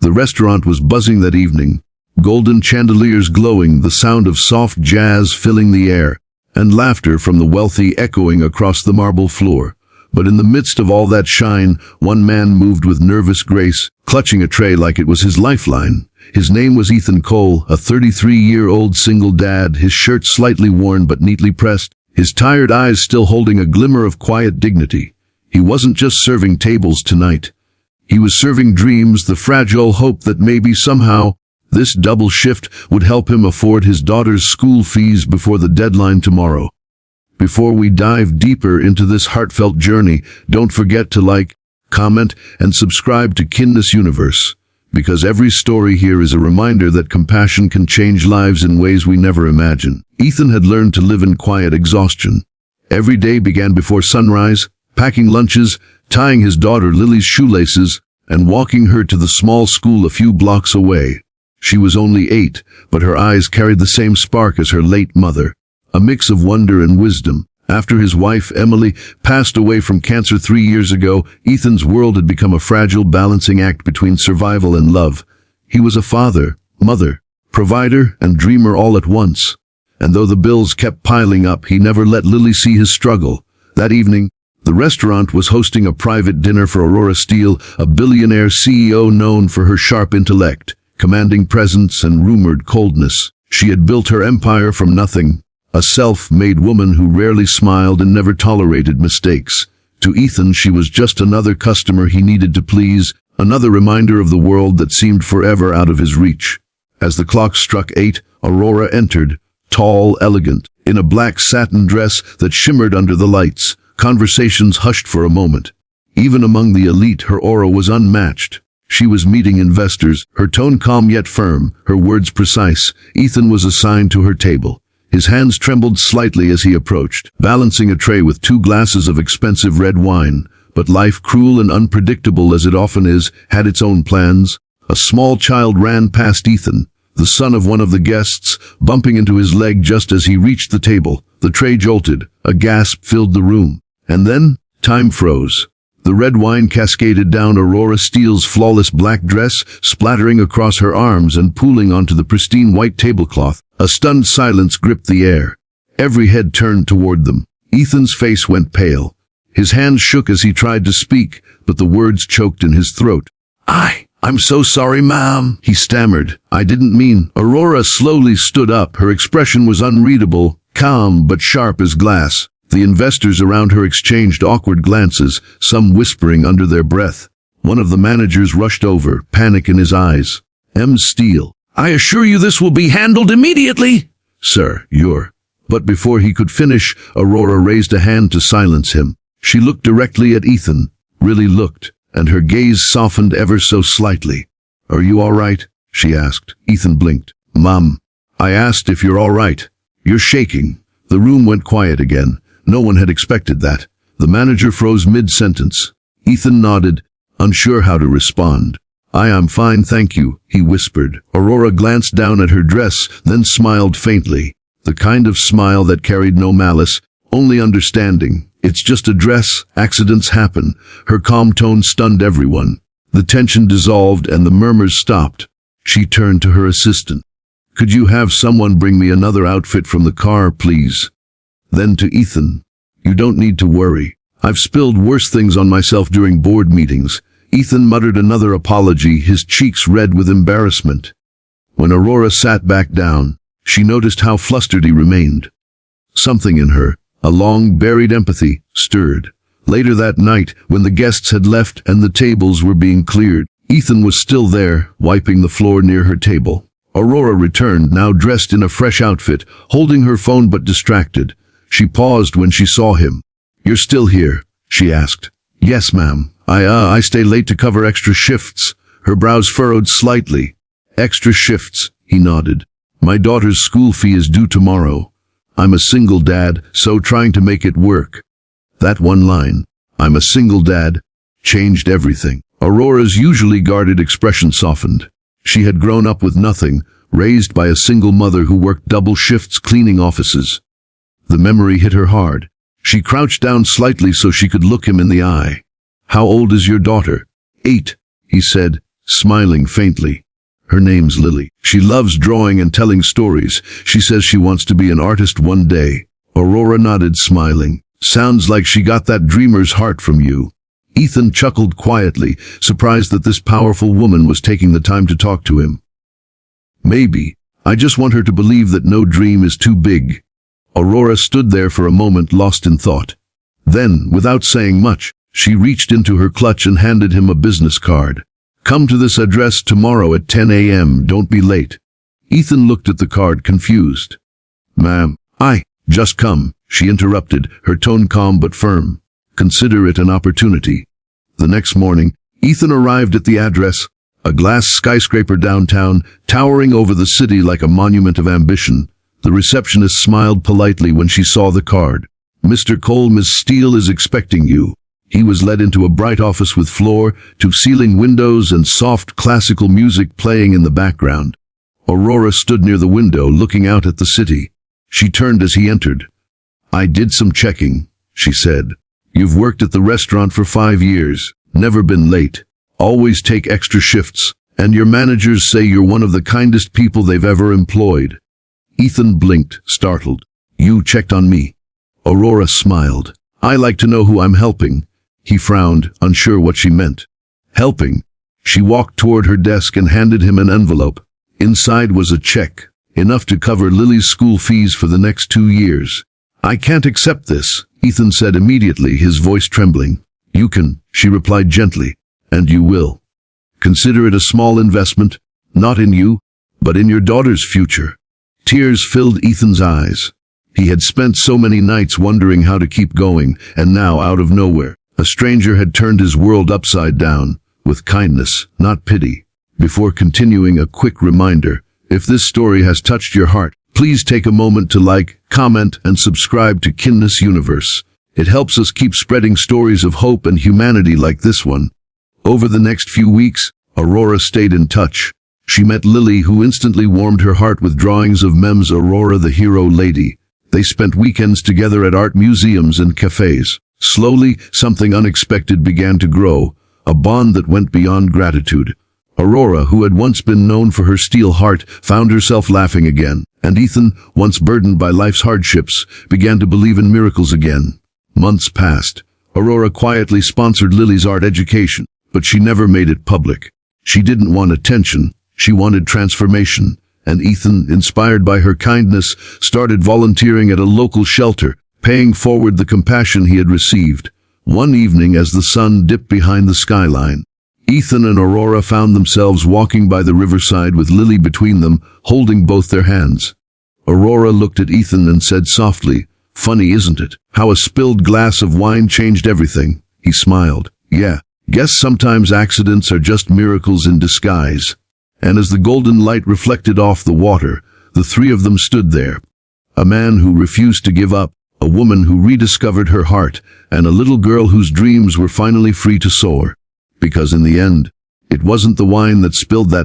The restaurant was buzzing that evening, golden chandeliers glowing, the sound of soft jazz filling the air, and laughter from the wealthy echoing across the marble floor. But in the midst of all that shine, one man moved with nervous grace, clutching a tray like it was his lifeline. His name was Ethan Cole, a 33-year-old single dad, his shirt slightly worn but neatly pressed, his tired eyes still holding a glimmer of quiet dignity. He wasn't just serving tables tonight. He was serving dreams, the fragile hope that maybe somehow this double shift would help him afford his daughter's school fees before the deadline tomorrow. Before we dive deeper into this heartfelt journey, don't forget to like, comment, and subscribe to Kindness Universe, because every story here is a reminder that compassion can change lives in ways we never imagined. Ethan had learned to live in quiet exhaustion. Every day began before sunrise, packing lunches, tying his daughter Lily's shoelaces, and walking her to the small school a few blocks away. She was only 8, but her eyes carried the same spark as her late mother, a mix of wonder and wisdom. After his wife, Emily, passed away from cancer 3 years ago, Ethan's world had become a fragile balancing act between survival and love. He was a father, mother, provider, and dreamer all at once. And though the bills kept piling up, he never let Lily see his struggle. That evening, the restaurant was hosting a private dinner for Aurora Steele, a billionaire CEO known for her sharp intellect, commanding presence, and rumored coldness. She had built her empire from nothing, a self-made woman who rarely smiled and never tolerated mistakes. To Ethan, she was just another customer he needed to please, another reminder of the world that seemed forever out of his reach. As the clock struck 8, Aurora entered, tall, elegant, in a black satin dress that shimmered under the lights. Conversations hushed for a moment. Even among the elite, her aura was unmatched. She was meeting investors, her tone calm yet firm, her words precise. Ethan was assigned to her table. His hands trembled slightly as he approached, balancing a tray with 2 glasses of expensive red wine. But life, cruel and unpredictable as it often is, had its own plans. A small child ran past Ethan, the son of one of the guests, bumping into his leg just as he reached the table. The tray jolted. A gasp filled the room. And then, time froze. The red wine cascaded down Aurora Steele's flawless black dress, splattering across her arms and pooling onto the pristine white tablecloth. A stunned silence gripped the air. Every head turned toward them. Ethan's face went pale. His hands shook as he tried to speak, but the words choked in his throat. I'm so sorry, ma'am," he stammered. "I didn't mean." Aurora slowly stood up. Her expression was unreadable, calm but sharp as glass. The investors around her exchanged awkward glances, some whispering under their breath. One of the managers rushed over, panic in his eyes. "M. Steele, I assure you this will be handled immediately." "Sir, you're—" But before he could finish, Aurora raised a hand to silence him. She looked directly at Ethan, really looked, and her gaze softened ever so slightly. "Are you all right?" she asked. Ethan blinked. "Mom, I asked if you're all right. You're shaking." The room went quiet again. No one had expected that. The manager froze mid-sentence. Ethan nodded, unsure how to respond. "I am fine, thank you," he whispered. Aurora glanced down at her dress, then smiled faintly. The kind of smile that carried no malice, only understanding. "It's just a dress. Accidents happen." Her calm tone stunned everyone. The tension dissolved and the murmurs stopped. She turned to her assistant. "Could you have someone bring me another outfit from the car, please?" Then to Ethan. "You don't need to worry. I've spilled worse things on myself during board meetings." Ethan muttered another apology, his cheeks red with embarrassment. When Aurora sat back down, she noticed how flustered he remained. Something in her, a long-buried empathy, stirred. Later that night, when the guests had left and the tables were being cleared, Ethan was still there, wiping the floor near her table. Aurora returned, now dressed in a fresh outfit, holding her phone but distracted. She paused when she saw him. "You're still here?" she asked. "Yes, ma'am. I stay late to cover extra shifts." Her brows furrowed slightly. "Extra shifts," he nodded. "My daughter's school fee is due tomorrow. I'm a single dad, so trying to make it work." That one line, "I'm a single dad," changed everything. Aurora's usually guarded expression softened. She had grown up with nothing, raised by a single mother who worked double shifts cleaning offices. The memory hit her hard. She crouched down slightly so she could look him in the eye. "How old is your daughter?" 8, he said, smiling faintly. Her name's Lily. She loves drawing and telling stories. She says she wants to be an artist one day. Aurora nodded, smiling. Sounds like she got that dreamer's heart from you. Ethan chuckled quietly, surprised that this powerful woman was taking the time to talk to him. Maybe. I just want her to believe that no dream is too big. Aurora stood there for a moment, lost in thought. Then, without saying much, she reached into her clutch and handed him a business card. Come to this address tomorrow at 10 a.m. Don't be late. Ethan looked at the card, confused. Ma'am, just come, she interrupted, her tone calm but firm. Consider it an opportunity. The next morning, Ethan arrived at the address, a glass skyscraper downtown, towering over the city like a monument of ambition. The receptionist smiled politely when she saw the card. Mr. Cole, Miss Steele is expecting you. He was led into a bright office with floor-to-ceiling windows and soft classical music playing in the background. Aurora stood near the window, looking out at the city. She turned as he entered. I did some checking, she said. You've worked at the restaurant for 5 years, never been late, always take extra shifts, and your managers say you're one of the kindest people they've ever employed. Ethan blinked, startled. You checked on me. Aurora smiled. I like to know who I'm helping. He frowned, unsure what she meant. Helping? She walked toward her desk and handed him an envelope. Inside was a check, enough to cover Lily's school fees for the next 2 years. I can't accept this, Ethan said immediately, his voice trembling. You can, she replied gently, and you will. Consider it a small investment, not in you, but in your daughter's future. Tears filled Ethan's eyes. He had spent so many nights wondering how to keep going, and now, out of nowhere, a stranger had turned his world upside down, with kindness, not pity. Before continuing, a quick reminder, if this story has touched your heart, please take a moment to like, comment, and subscribe to Kindness Universe. It helps us keep spreading stories of hope and humanity like this one. Over the next few weeks, Aurora stayed in touch. She met Lily, who instantly warmed her heart with drawings of Mem's Aurora the hero lady. They spent weekends together at art museums and cafes. Slowly, something unexpected began to grow, a bond that went beyond gratitude. Aurora, who had once been known for her steel heart, found herself laughing again, and Ethan, once burdened by life's hardships, began to believe in miracles again. Months passed. Aurora quietly sponsored Lily's art education, but she never made it public. She didn't want attention, she wanted transformation, and Ethan, inspired by her kindness, started volunteering at a local shelter, paying forward the compassion he had received. One evening, as the sun dipped behind the skyline, Ethan and Aurora found themselves walking by the riverside with Lily between them, holding both their hands. Aurora looked at Ethan and said softly, "Funny, isn't it, how a spilled glass of wine changed everything?" He smiled. "Yeah, guess sometimes accidents are just miracles in disguise." And as the golden light reflected off the water, the three of them stood there. A man who refused to give up, a woman who rediscovered her heart, and a little girl whose dreams were finally free to soar. Because in the end, it wasn't the wine that spilled that